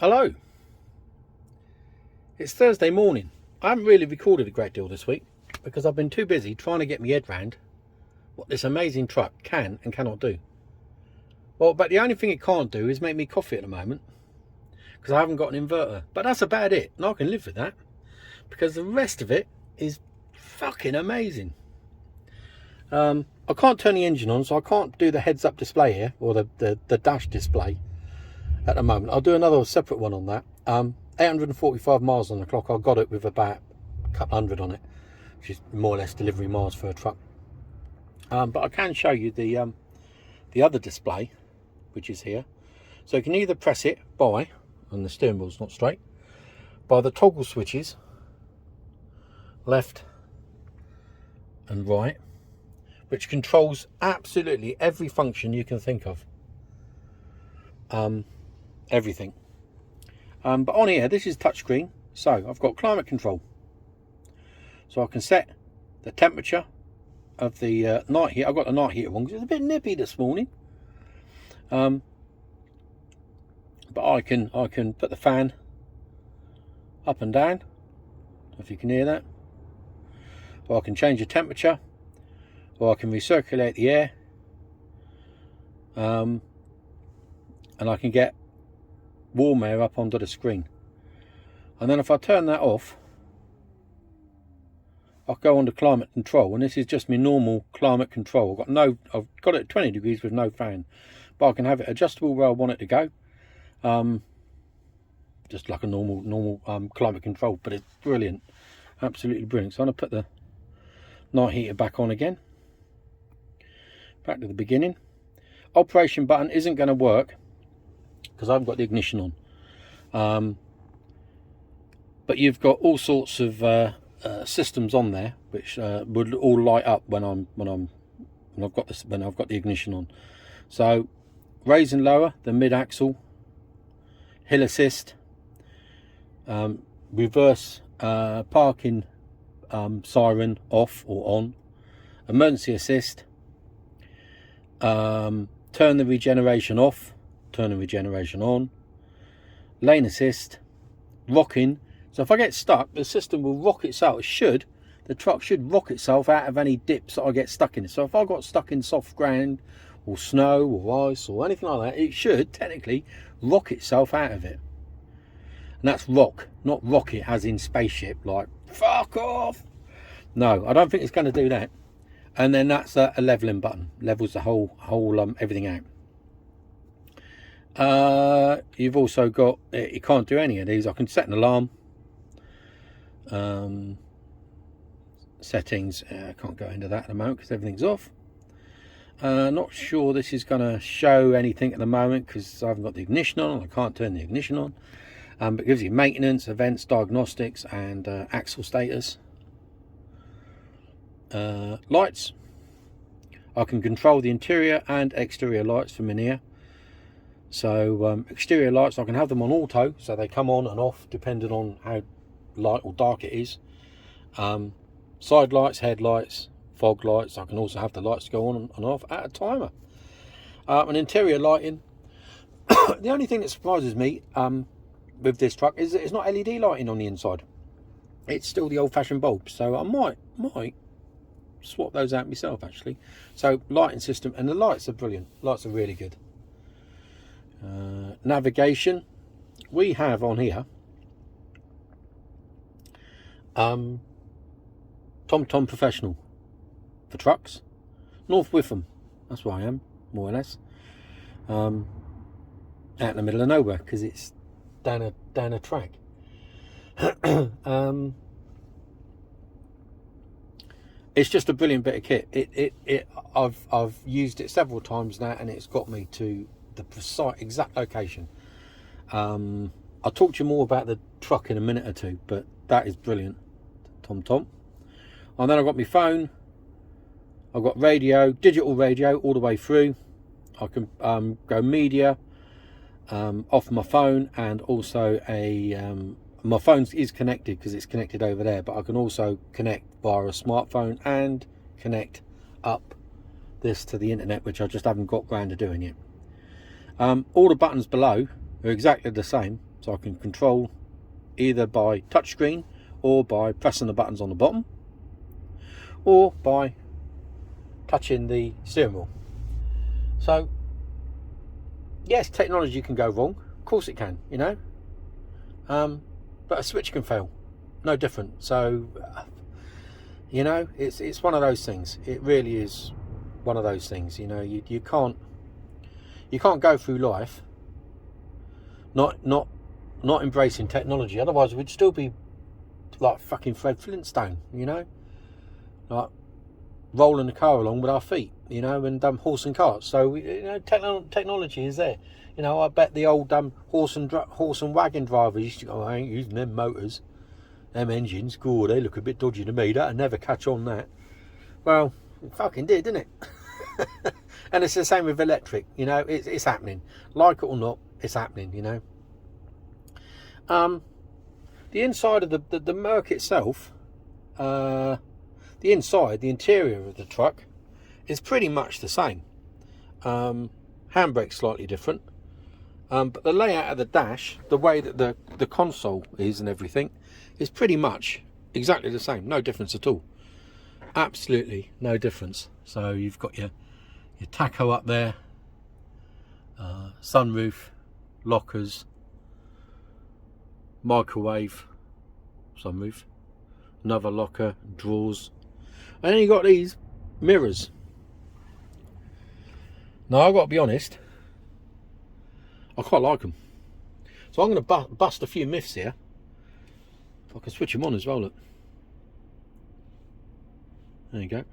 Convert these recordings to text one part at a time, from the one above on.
Hello. It's Thursday morning. I haven't really recorded a great deal this week because I've been too busy trying to get my head round what this amazing truck can and cannot do. Well, but the only thing it can't do is make me coffee at the moment because I haven't got an inverter. But that's about it, and I can live with that because the rest of it is fucking amazing. I can't turn the engine on, so I can't do the heads-up display here, or the dash display at the moment. I'll do another separate one on that. 845 miles on the clock. I got it with about a couple hundred on it, which is more or less delivery miles for a truck. But I can show you the other display, which is here. So you can either press it by, and the steering wheel's not straight, by the toggle switches, left and right, which controls absolutely every function you can think of. Everything. But on here, this is touchscreen, so I've got climate control. So I can set the temperature of the night heater. I've got the night heater on because it's a bit nippy this morning. But I can put the fan up and down, if you can hear that. Or I can change the temperature, or I can recirculate the air. And I can get warm air up onto the screen. And then if I turn that off, I'll go on to climate control, and this is just my normal climate control. I've got it at 20 degrees with no fan, but I can have it adjustable where I want it to go. Just like a normal climate control, but it's brilliant, absolutely brilliant. So I'm going to put the night heater back on again, back to the beginning. Operation button isn't going to work because I've got the ignition on, but you've got all sorts of systems on there which would all light up when I've got the ignition on. So raise and lower the mid axle, hill assist, reverse parking siren off or on, emergency assist, turn the regeneration off, turn the regeneration on, lane assist, rocking. So if I get stuck, the system will rock itself. The truck should rock itself out of any dips that I get stuck in. So if I got stuck in soft ground or snow or ice or anything like that, it should technically rock itself out of it. And that's rock, not rocket as in spaceship, like fuck off. No, I don't think it's going to do that. And then that's a leveling button, levels the whole everything out. You've also got, you can't do any of these. I can set an alarm. Settings, I can't go into that at the moment because everything's off. Not sure this is going to show anything at the moment because I haven't got the ignition on. I can't turn the ignition on. But it gives you maintenance, events, diagnostics, and axle status. Lights. I can control the interior and exterior lights from in here. So exterior lights, I can have them on auto, so they come on and off depending on how light or dark it is. Side lights, headlights, fog lights. I can also have the lights go on and off at a timer. And interior lighting. The only thing that surprises me with this truck is that it's not LED lighting on the inside. It's still the old-fashioned bulbs. So I might swap those out myself actually. So lighting system, and the lights are brilliant. Lights are really good. Navigation, we have on here TomTom Professional for trucks, North Witham, that's where I am, more or less, out in the middle of nowhere because it's down a track. It's just a brilliant bit of kit. I've used it several times now, and it's got me to the precise exact location. I'll talk to you more about the truck in a minute or two, but that is brilliant. TomTom. And then I've got my phone, I've got radio, digital radio all the way through. I can go media off my phone, and also my phone is connected because it's connected over there, but I can also connect via a smartphone and connect up this to the internet, which I just haven't got round to doing yet. All the buttons below are exactly the same. So I can control either by touchscreen or by pressing the buttons on the bottom or by touching the steering wheel. So yes, technology can go wrong, of course it can, you know, but a switch can fail, no different. So you know, it's one of those things. It really is one of those things. You know, you can't go through life not embracing technology. Otherwise, we'd still be like fucking Fred Flintstone. You know, like rolling the car along with our feet. You know, and horse and carts. So you know, technology is there. You know, I bet the old horse and wagon drivers used to go, I ain't using them motors. Them engines, God, they look a bit dodgy to me. That'll never catch on that. Well, it fucking did, didn't it? And it's the same with electric. You know, it's happening. Like it or not, it's happening, you know. The inside of the Merc itself, the interior of the truck is pretty much the same. Handbrake's slightly different. But the layout of the dash, the way that the console is and everything, is pretty much exactly the same. No difference at all. Absolutely no difference. So you've got your tacho up there, sunroof, lockers, microwave, sunroof, another locker, drawers, and then you've got these mirrors. Now I've got to be honest, I quite like them. So I'm going to bust a few myths here. If I can switch them on as well, look. There you go.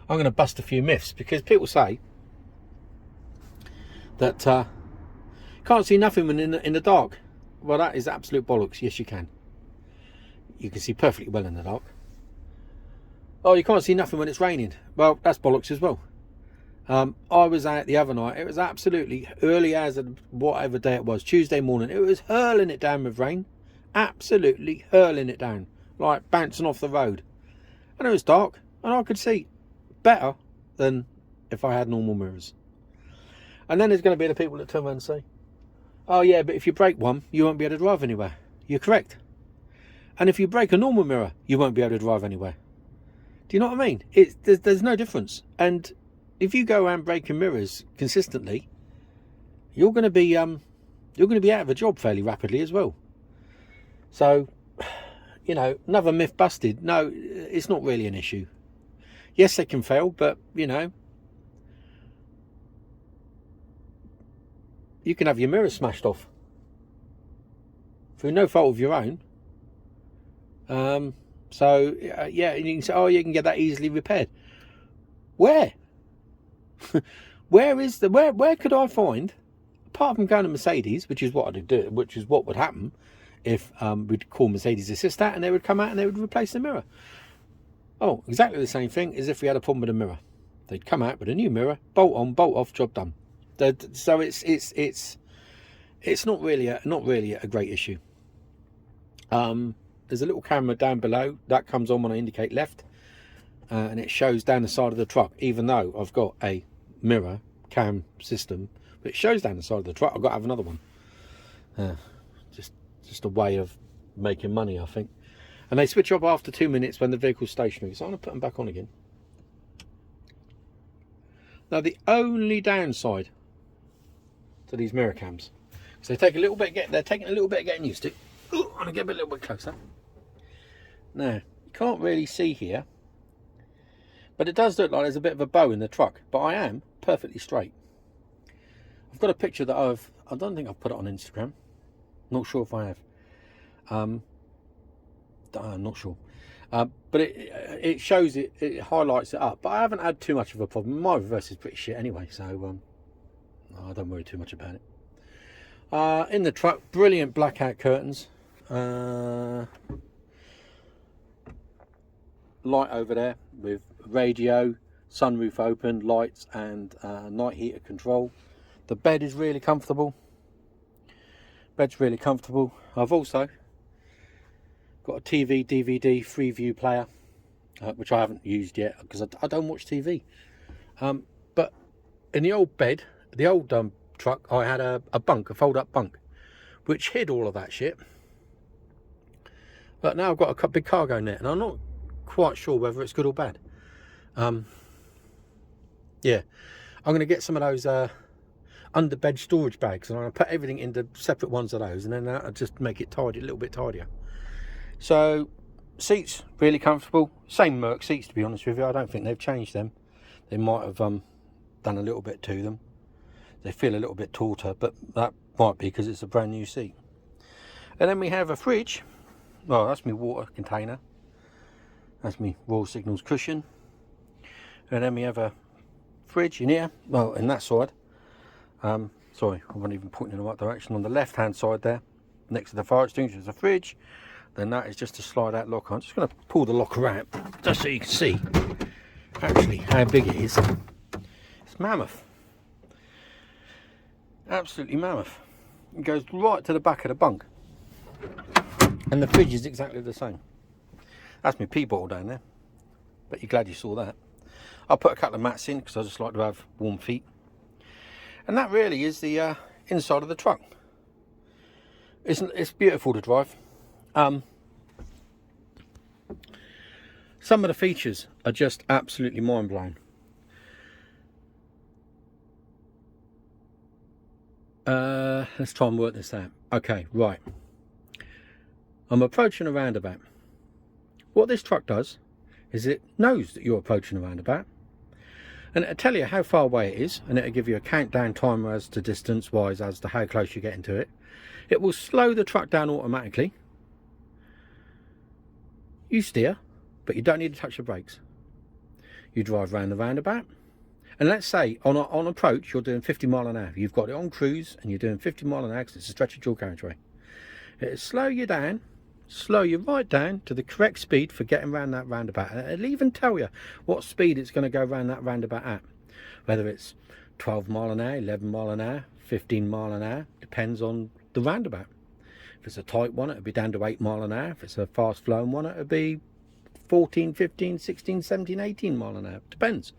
I'm going to bust a few myths because people say that can't see nothing when in the dark. Well, that is absolute bollocks. Yes, you can. You can see perfectly well in the dark. Oh, you can't see nothing when it's raining. Well, that's bollocks as well. I was out the other night. It was absolutely early as whatever day it was, Tuesday morning. It was hurling it down with rain. Absolutely hurling it down. Like bouncing off the road. And it was dark. And I could see better than if I had normal mirrors. And then there's going to be the people that turn around and say, oh yeah, but if you break one, you won't be able to drive anywhere. You're correct. And if you break a normal mirror, you won't be able to drive anywhere. Do you know what I mean? There's no difference. And if you go around breaking mirrors consistently, you're going to be out of a job fairly rapidly as well. So, you know, another myth busted. No, it's not really an issue. Yes, they can fail, but you know, you can have your mirror smashed off through no fault of your own. So yeah, you can say, oh, you can get that easily repaired. Where? Where could I find, apart from going to Mercedes, which is what I'd do, which is what would happen if we'd call Mercedes assist that and they would come out and they would replace the mirror. Oh, exactly the same thing as if we had a problem with a mirror. They'd come out with a new mirror, bolt on, bolt off, job done. So it's not really a great issue. There's a little camera down below that comes on when I indicate left. And it shows down the side of the truck, even though I've got a mirror cam system, but it shows down the side of the truck. I've got to have another one. Just a way of making money, I think. And they switch off after 2 minutes when the vehicle's stationary. So I'm going to put them back on again. Now the only downside to these mirror cams, because they're taking a little bit of getting used to. Ooh, I'm going to get a little bit closer. Now you can't really see here. But it does look like there's a bit of a bow in the truck. But I am perfectly straight. I've got a picture that I don't think I've put it on Instagram. Not sure if I have. I'm not sure. But it shows it highlights it up. But I haven't had too much of a problem. My reverse is pretty shit anyway. So I don't worry too much about it. In the truck, brilliant blackout curtains. Light over there with radio, sunroof open, lights and night heater control. The bed is really comfortable. Bed's really comfortable. I've also got a TV, DVD, Freeview player, which I haven't used yet because I don't watch TV. But in the old bed, the old truck, I had a bunk, a fold-up bunk, which hid all of that shit. But now I've got a big cargo net, and I'm not quite sure whether it's good or bad. Yeah, I'm going to get some of those underbed storage bags, and I'm going to put everything into separate ones of those, and then that'll just make it tidy, a little bit tidier. So, seats, really comfortable. Same Merc seats, to be honest with you. I don't think they've changed them. They might have done a little bit to them. They feel a little bit tauter, but that might be because it's a brand new seat. And then we have a fridge. Well, that's my water container. That's my Royal Signals cushion. And then we have a fridge in here. Well, in that side. Sorry, I wasn't even pointing in the right direction. On the left-hand side there, next to the fire extinguisher, is a fridge. Then that is just a slide-out locker. I'm just going to pull the locker out, just so you can see actually how big it is. It's mammoth. Absolutely mammoth. It goes right to the back of the bunk. And the fridge is exactly the same. That's my pee bottle down there. But you're glad you saw that. I'll put a couple of mats in because I just like to have warm feet. And that really is the inside of the truck. It's beautiful to drive. Some of the features are just absolutely mind-blowing. Let's try and work this out. Okay, right. I'm approaching a roundabout. What this truck does is it knows that you're approaching a roundabout, and it'll tell you how far away it is, and it'll give you a countdown timer as to distance wise as to how close you're getting to it. It will slow the truck down automatically. You steer, but you don't need to touch the brakes. You drive round the roundabout, and let's say on approach you're doing 50 mile an hour. You've got it on cruise and you're doing 50 mile an hour because it's a stretched dual carriageway. It'll slow you down, slow you right down to the correct speed for getting around that roundabout. And it'll even tell you what speed it's going to go around that roundabout at. Whether it's 12 mile an hour, 11 mile an hour, 15 mile an hour, depends on the roundabout. If it's a tight one, it'll be down to 8 mile an hour. If it's a fast flowing one, it'll be 14, 15, 16, 17, 18 mile an hour. Depends.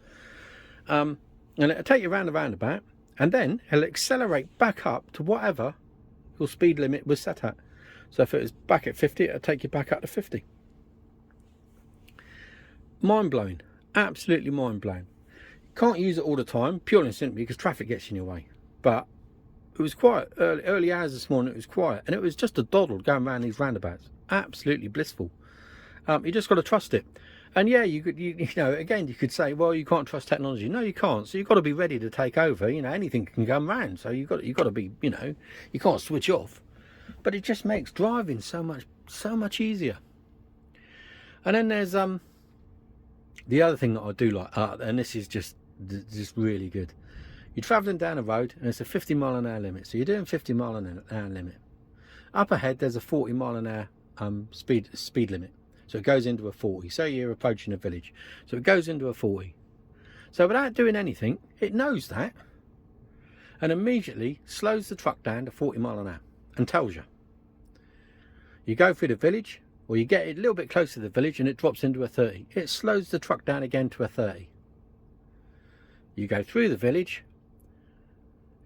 And it'll take you around the roundabout, and then it'll accelerate back up to whatever your speed limit was set at. So if it was back at 50, it'll take you back up to 50. Mind-blowing. Absolutely mind-blowing. You can't use it all the time, purely and simply because traffic gets in your way. But it was quiet. Early hours this morning, it was quiet. And it was just a doddle going around these roundabouts. Absolutely blissful. You just got to trust it. And yeah, you know, again, you could say, well, you can't trust technology. No, you can't. So you've got to be ready to take over. You know, anything can come round. So you've got to be, you know, you can't switch off. But it just makes driving so much easier. And then there's the other thing that I do like, and this is just really good. You're travelling down a road and it's a 50 mile an hour limit. So you're doing 50 mile an hour limit. Up ahead, there's a 40 mile an hour speed limit. So it goes into a 40. Say you're approaching a village. So it goes into a 40. So without doing anything, it knows that and immediately slows the truck down to 40 mile an hour and tells you. You go through the village, or you get a little bit closer to the village and it drops into a 30. It slows the truck down again to a 30. You go through the village,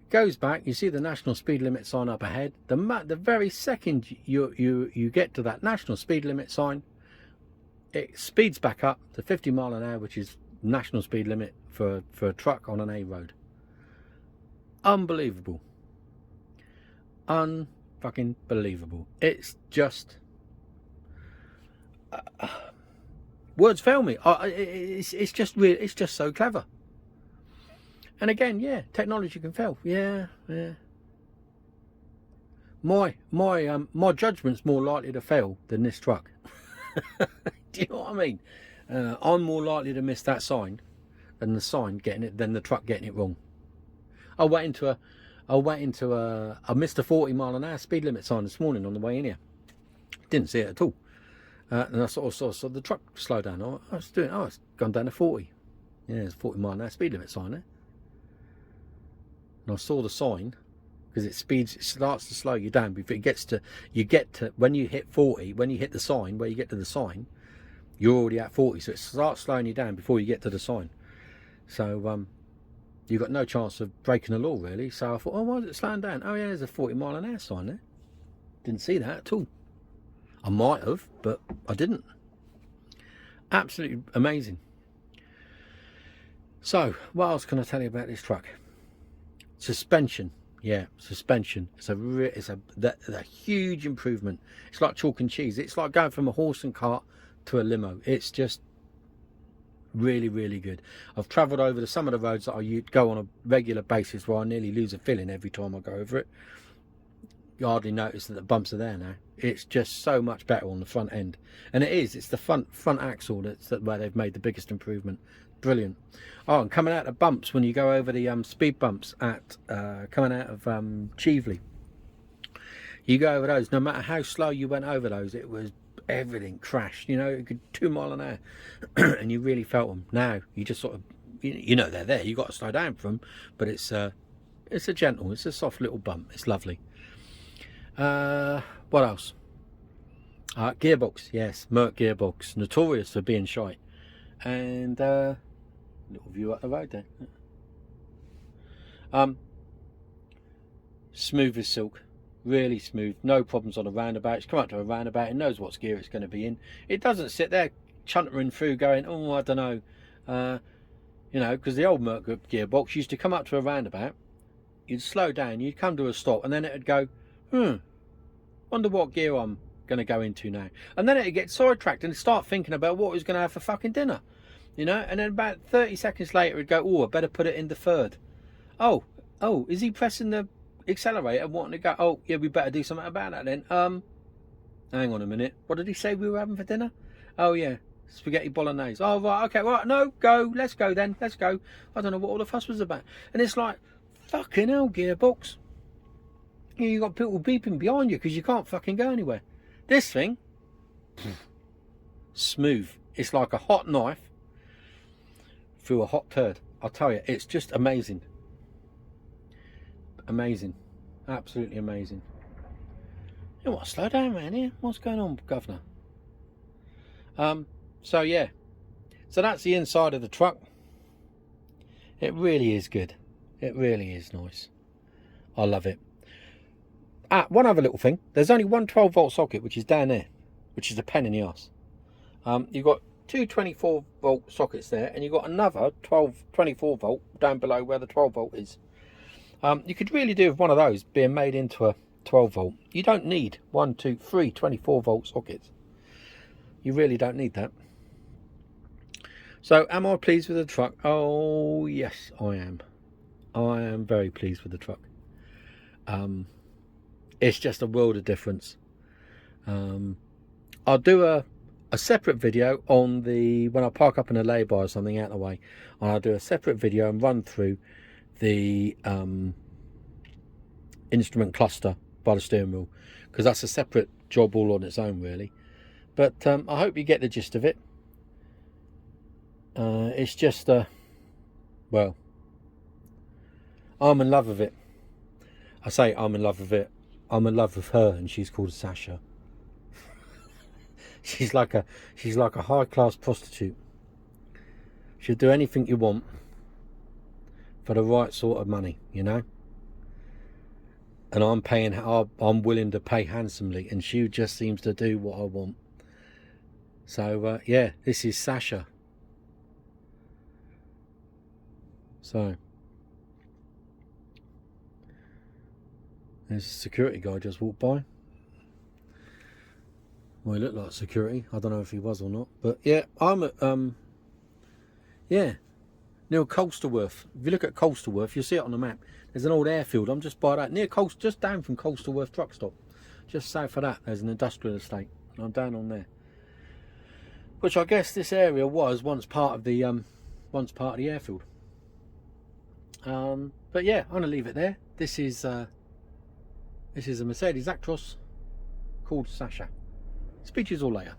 goes back, you see the national speed limit sign up ahead. The very second you get to that national speed limit sign, it speeds back up to 50 mile an hour, which is national speed limit for a truck on an A road. Unbelievable. Unfucking believable. It's just words fail me. It's just real. It's just so clever. And again, yeah, technology can fail. Yeah. My judgment's more likely to fail than this truck. Do you know what I mean? I'm more likely to miss that sign than the truck getting it wrong. I missed a 40 mile an hour speed limit sign this morning on the way in here. Didn't see it at all. And I sort of saw the truck slow down. It's gone down to 40. Yeah, there's a 40 mile an hour speed limit sign there. And I saw the sign because it starts to slow you down before when you hit 40, when you hit the sign, where you get to the sign, you're already at 40. So it starts slowing you down before you get to the sign. So you've got no chance of breaking the law, really. So I thought, oh, why is it slowing down? Oh yeah, there's a 40-mile-an-hour sign there. Didn't see that at all. I might have, but I didn't. Absolutely amazing. So what else can I tell you about this truck? Suspension. Yeah, suspension. It's a huge improvement. It's like chalk and cheese. It's like going from a horse and cart to a limo. It's just really, really good. I've travelled over some of the roads that I go on a regular basis where I nearly lose a filling every time I go over it. You hardly notice that the bumps are there now. It's just so much better on the front end, and it's the front axle that's where they've made the biggest improvement. Brilliant. Oh, and coming out of bumps, when you go over the speed bumps at coming out of Chieveley, you go over those, no matter how slow you went over those, it was everything crashed, you know, it could 2 miles an hour and you really felt them. Now you just sort of, you know, they're there, you got to slow down for them, but it's a gentle, it's a soft little bump. It's lovely. What else? Gearbox. Yes, Merc gearbox, notorious for being shite. And little view up the road there. Smooth as silk, really smooth, no problems on a roundabout. It's come up to a roundabout, it knows what gear it's going to be in. It doesn't sit there chuntering through going, oh, I don't know, you know, because the old Merc gearbox used to come up to a roundabout, you'd slow down, you'd come to a stop, and then it'd go, wonder what gear I'm going to go into now. And then it'd get sidetracked and start thinking about what it was going to have for fucking dinner, you know. And then about 30 seconds later it'd go, oh, I better put it in the third. Oh, is he pressing the accelerator wanting to go? Oh yeah, we better do something about that then. Hang on a minute, what did he say we were having for dinner? Oh yeah, spaghetti bolognese. Oh right, okay, right, no, go, let's go then, let's go. I don't know what all the fuss was about. And it's like, fucking hell, gearbox, you got people beeping behind you because you can't fucking go anywhere. This thing, smooth. It's like a hot knife through a hot turd. I'll tell you, it's just amazing. Amazing, absolutely amazing. You know what? Slow down, man. Here, what's going on, governor? So yeah, so that's the inside of the truck. It really is good. It really is nice. I love it. One other little thing. There's only one 12-volt socket, which is down there, which is a pain in the ass. You've got two 24-volt sockets there, and you've got another 24-volt down below where the 12-volt is. You could really do with one of those being made into a 12-volt. You don't need 1, 2, 3 24-volt sockets. You really don't need that. So am I pleased with the truck? Oh yes, I am. I am very pleased with the truck. It's just a world of difference. I'll do a separate video on when I park up in a lay-by or something out of the way, and I'll do a separate video and run through the instrument cluster by the steering wheel, because that's a separate job all on its own really. But I hope you get the gist of it. It's just well, I'm in love with it. I say I'm in love with it. I'm in love with her, and she's called Sasha. she's like a high-class prostitute. She'll do anything you want for the right sort of money, you know. And I'm willing to pay handsomely, and she just seems to do what I want. So yeah, this is Sasha. So there's a security guy just walked by. Well, he looked like security. I don't know if he was or not. But yeah, I'm at yeah, near Colsterworth. If you look at Colsterworth, you'll see it on the map. There's an old airfield. I'm just by that, near just down from Colsterworth truck stop. Just south of that, there's an industrial estate. I'm down on there. Which I guess this area was once part of the airfield. But yeah, I'm gonna leave it there. This is a Mercedes Actros called Sasha. Speak to you all later.